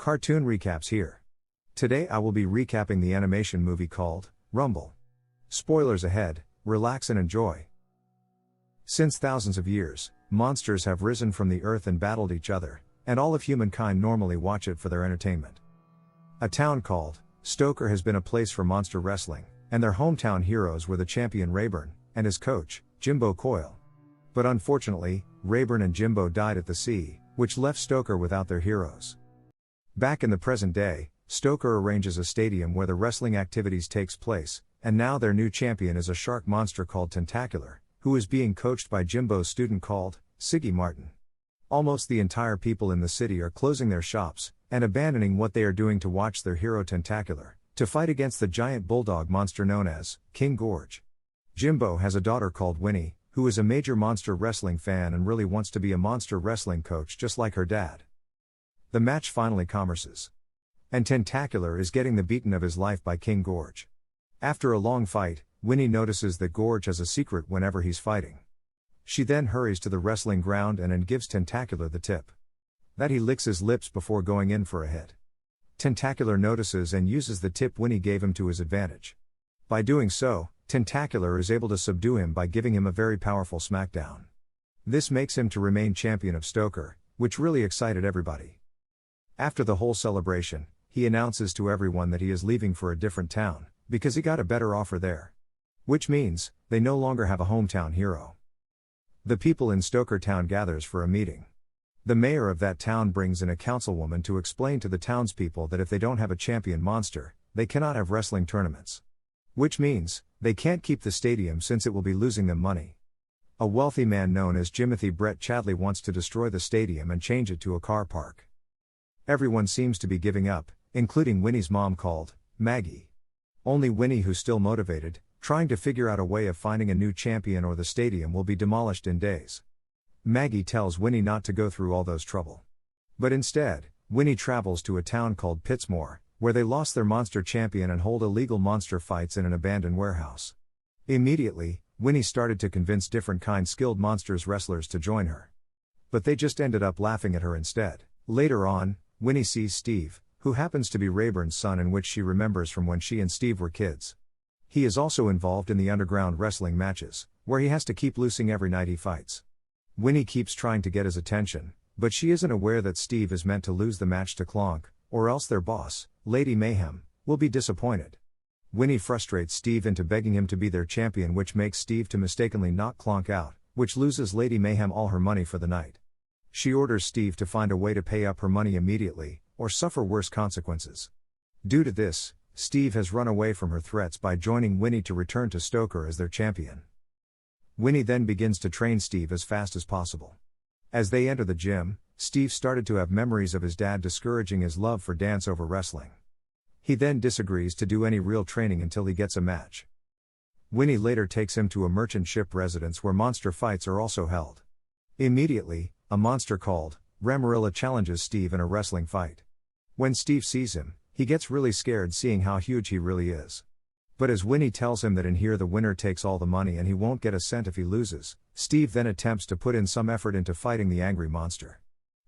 Cartoon recaps here. Today I will be recapping the animation movie called Rumble. Spoilers ahead, relax and enjoy. Since thousands of years, monsters have risen from the earth and battled each other, and all of humankind normally watch it for their entertainment. A town called Stoker has been a place for monster wrestling, and their hometown heroes were the champion Rayburn, and his coach, Jimbo Coyle. But unfortunately, Rayburn and Jimbo died at the sea, which left Stoker without their heroes. Back in the present day, Stoker arranges a stadium where the wrestling activities takes place, and now their new champion is a shark monster called Tentacular, who is being coached by Jimbo's student called Siggy Martin. Almost the entire people in the city are closing their shops, and abandoning what they are doing to watch their hero Tentacular, to fight against the giant bulldog monster known as King Gorge. Jimbo has a daughter called Winnie, who is a major monster wrestling fan and really wants to be a monster wrestling coach just like her dad. The match finally commences. And Tentacular is getting the beating of his life by King Gorge. After a long fight, Winnie notices that Gorge has a secret whenever he's fighting. She then hurries to the wrestling ground and gives Tentacular the tip. That he licks his lips before going in for a hit. Tentacular notices and uses the tip Winnie gave him to his advantage. By doing so, Tentacular is able to subdue him by giving him a very powerful smackdown. This makes him to remain champion of Stoker, which really excited everybody. After the whole celebration, he announces to everyone that he is leaving for a different town, because he got a better offer there. Which means, they no longer have a hometown hero. The people in Stoker town gathers for a meeting. The mayor of that town brings in a councilwoman to explain to the townspeople that if they don't have a champion monster, they cannot have wrestling tournaments. Which means, they can't keep the stadium since it will be losing them money. A wealthy man known as Jimothy Brett Chadley wants to destroy the stadium and change it to a car park. Everyone seems to be giving up, including Winnie's mom called Maggie. Only Winnie, who's still motivated, trying to figure out a way of finding a new champion or the stadium will be demolished in days. Maggie tells Winnie not to go through all those trouble. But instead, Winnie travels to a town called Pittsmore, where they lost their monster champion and hold illegal monster fights in an abandoned warehouse. Immediately, Winnie started to convince different skilled monsters wrestlers to join her. But they just ended up laughing at her instead. Later on, Winnie sees Steve, who happens to be Rayburn's son and which she remembers from when she and Steve were kids. He is also involved in the underground wrestling matches, where he has to keep losing every night he fights. Winnie keeps trying to get his attention, but she isn't aware that Steve is meant to lose the match to Clonk, or else their boss, Lady Mayhem, will be disappointed. Winnie frustrates Steve into begging him to be their champion, which makes Steve to mistakenly knock Clonk out, which loses Lady Mayhem all her money for the night. She orders Steve to find a way to pay up her money immediately, or suffer worse consequences. Due to this, Steve has run away from her threats by joining Winnie to return to Stoker as their champion. Winnie then begins to train Steve as fast as possible. As they enter the gym, Steve started to have memories of his dad discouraging his love for dance over wrestling. He then disagrees to do any real training until he gets a match. Winnie later takes him to a merchant ship residence where monster fights are also held. Immediately, a monster called Ramarilla challenges Steve in a wrestling fight. When Steve sees him, he gets really scared seeing how huge he really is. But as Winnie tells him that in here the winner takes all the money and he won't get a cent if he loses, Steve then attempts to put in some effort into fighting the angry monster.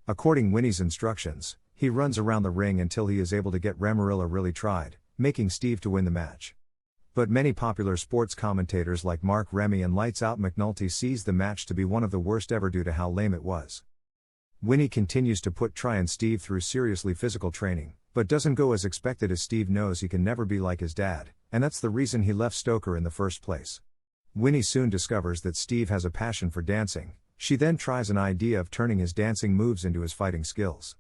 According Winnie's instructions, he runs around the ring until he is able to get Ramarilla really tried, making Steve to win the match. But many popular sports commentators like Mark Remy and Lights Out McNulty sees the match to be one of the worst ever due to how lame it was. Winnie continues to put Tryin' Steve through seriously physical training, but doesn't go as expected as Steve knows he can never be like his dad, and that's the reason he left Stoker in the first place. Winnie soon discovers that Steve has a passion for dancing. She then tries an idea of turning his dancing moves into his fighting skills.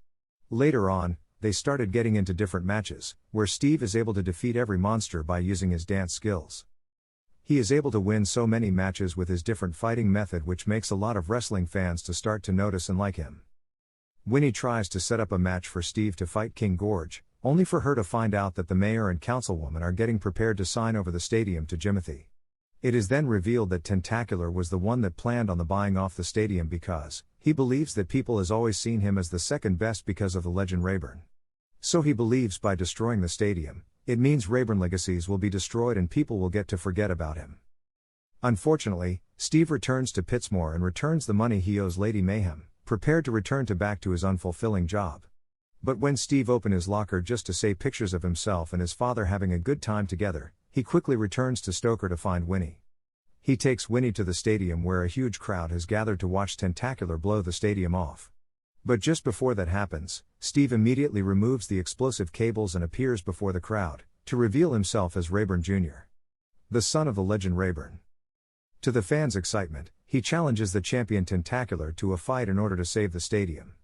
Later on, they started getting into different matches, where Steve is able to defeat every monster by using his dance skills. He is able to win so many matches with his different fighting method, which makes a lot of wrestling fans to start to notice and like him. Winnie tries to set up a match for Steve to fight King Gorge, only for her to find out that the mayor and councilwoman are getting prepared to sign over the stadium to Jimothy. It is then revealed that Tentacular was the one that planned on the buying off the stadium because he believes that people has always seen him as the second best because of the legend Rayburn. So he believes by destroying the stadium, it means Rayburn legacies will be destroyed and people will get to forget about him. Unfortunately, Steve returns to Pittsmore and returns the money he owes Lady Mayhem, prepared to return back to his unfulfilling job. But when Steve opens his locker just to say pictures of himself and his father having a good time together, he quickly returns to Stoker to find Winnie. He takes Winnie to the stadium where a huge crowd has gathered to watch Tentacular blow the stadium off. But just before that happens, Steve immediately removes the explosive cables and appears before the crowd, to reveal himself as Rayburn Jr., the son of the legend Rayburn. To the fans' excitement, he challenges the champion Tentacular to a fight in order to save the stadium.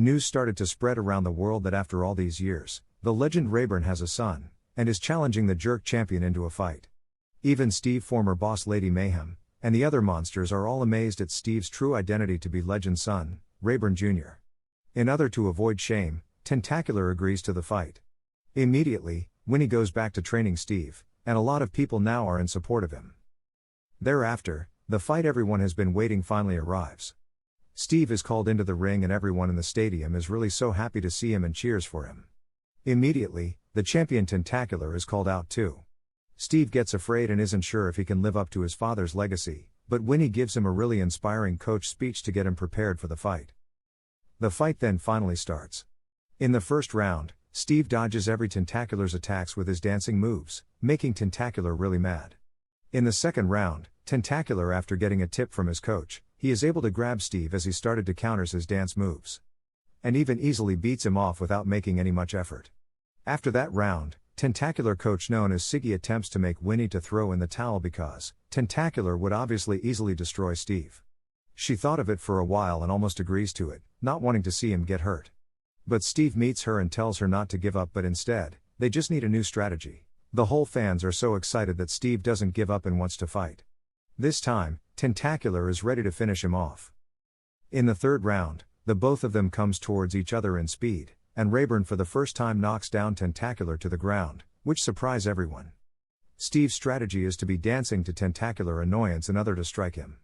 News started to spread around the world that after all these years, the legend Rayburn has a son, and is challenging the jerk champion into a fight. Even Steve, former boss Lady Mayhem, and the other monsters are all amazed at Steve's true identity to be Legend's son, Rayburn Jr. In order to avoid shame, Tentacular agrees to the fight. Immediately, Winnie goes back to training Steve, and a lot of people now are in support of him. Thereafter, the fight everyone has been waiting finally arrives. Steve is called into the ring and everyone in the stadium is really so happy to see him and cheers for him. Immediately, the champion Tentacular is called out too. Steve gets afraid and isn't sure if he can live up to his father's legacy, but Winnie gives him a really inspiring coach speech to get him prepared for the fight. The fight then finally starts. In the first round, Steve dodges every Tentacular's attacks with his dancing moves, making Tentacular really mad. In the second round, Tentacular, after getting a tip from his coach, he is able to grab Steve as he started to counter his dance moves. And even easily beats him off without making any much effort. After that round, Tentacular coach known as Siggy attempts to make Winnie to throw in the towel because Tentacular would obviously easily destroy Steve. She thought of it for a while and almost agrees to it, not wanting to see him get hurt. But Steve meets her and tells her not to give up, but instead, they just need a new strategy. The whole fans are so excited that Steve doesn't give up and wants to fight. This time, Tentacular is ready to finish him off. In the third round, the both of them comes towards each other in speed, and Rayburn for the first time knocks down Tentacular to the ground, which surprise everyone. Steve's strategy is to be dancing to Tentacular annoyance in order to strike him.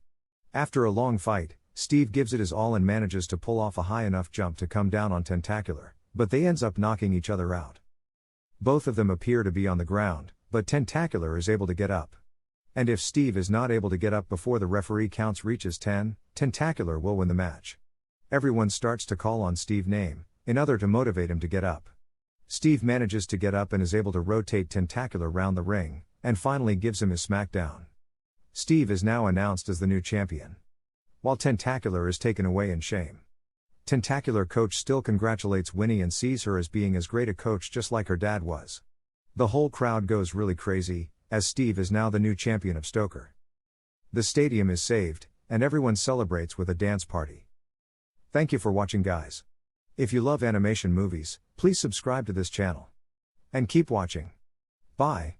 After a long fight, Steve gives it his all and manages to pull off a high enough jump to come down on Tentacular, but they ends up knocking each other out. Both of them appear to be on the ground, but Tentacular is able to get up. And if Steve is not able to get up before the referee counts reaches 10, Tentacular will win the match. Everyone starts to call on Steve's name, in order to motivate him to get up. Steve manages to get up and is able to rotate Tentacular round the ring, and finally gives him his smackdown. Steve is now announced as the new champion. While Tentacular is taken away in shame. Tentacular coach still congratulates Winnie and sees her as being as great a coach just like her dad was. The whole crowd goes really crazy, as Steve is now the new champion of Stoker. The stadium is saved, and everyone celebrates with a dance party. Thank you for watching, guys. If you love animation movies, please subscribe to this channel. And keep watching. Bye.